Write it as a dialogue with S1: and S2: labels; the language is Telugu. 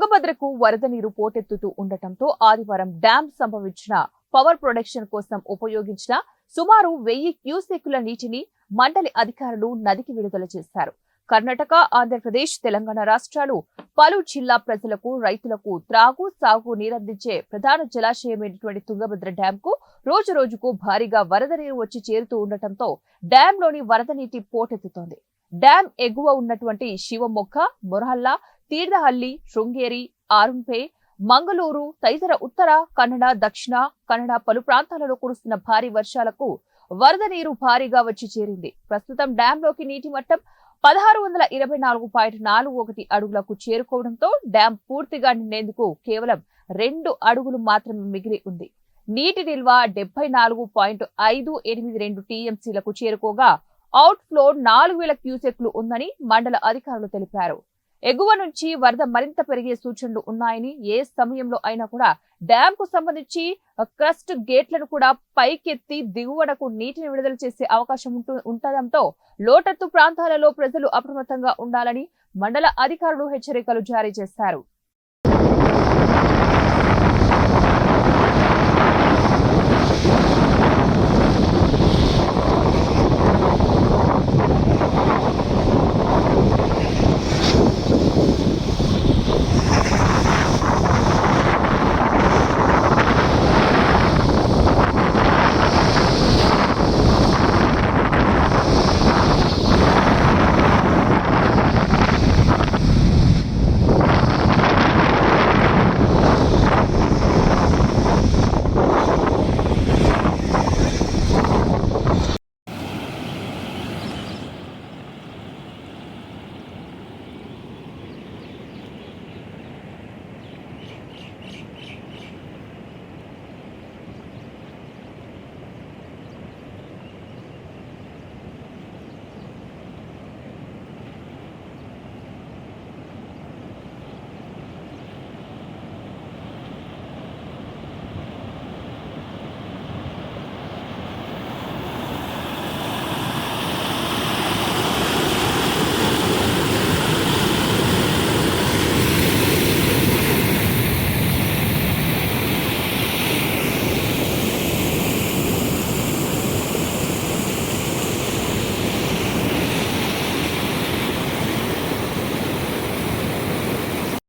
S1: తుంగభద్రకు వరద నీరు పోటెత్తుతూ ఉండటంతో ఆదివారం డ్యాం సంభవించిన పవర్ ప్రొడక్షన్ కోసం ఉపయోగించిన సుమారు 1000 క్యూసెక్కుల నీటిని మండలి అధికారులు నదికి విడుదల చేశారు. కర్ణాటక, ఆంధ్రప్రదేశ్, తెలంగాణ రాష్ట్రాలు పలు జిల్లా ప్రజలకు, రైతులకు త్రాగు, సాగు నీరందించే ప్రధాన జలాశయమైనటువంటి తుంగభద్ర డ్యాంకు రోజు రోజుకు భారీగా వరద నీరు వచ్చి చేరుతూ ఉండటంతో డ్యాంలోని వరద నీటి పోటెత్తుతోంది. డ్యాం ఎగువ ఉన్నటువంటి శివమొగ్గ, మొరహల్లా, తీర్థహల్లి, శృంగేరి, ఆరుంపే, మంగళూరు తదితర ఉత్తర కన్నడ, దక్షిణ కన్నడ పలు ప్రాంతాలలో కురుస్తున్న భారీ వర్షాలకు వరద నీరు భారీగా వచ్చి చేరింది. ప్రస్తుతం డ్యాంలోకి నీటి మట్టం 1624.41 అడుగులకు చేరుకోవడంతో డ్యాం పూర్తిగా నిండేందుకు కేవలం 2 అడుగులు మాత్రమే మిగిలి ఉంది. నీటి నిల్వ 74.582 టీఎంసీలకు చేరుకోగా అవుట్ ఫ్లో 4000 క్యూసెక్లు ఉందని మండల అధికారులు తెలిపారు. ఎగువ నుంచి వరద మరింత పెరిగే సూచనలు ఉన్నాయని, ఏ సమయంలో అయినా కూడా డ్యాంకు సంబంధించి క్రస్ట్ గేట్లను కూడా పైకెత్తి దిగువనకు నీటిని విడుదల చేసే అవకాశం ఉండటంతో లోతట్టు ప్రాంతాలలో ప్రజలు అప్రమత్తంగా ఉండాలని మండల అధికారులు హెచ్చరికలు జారీ చేశారు.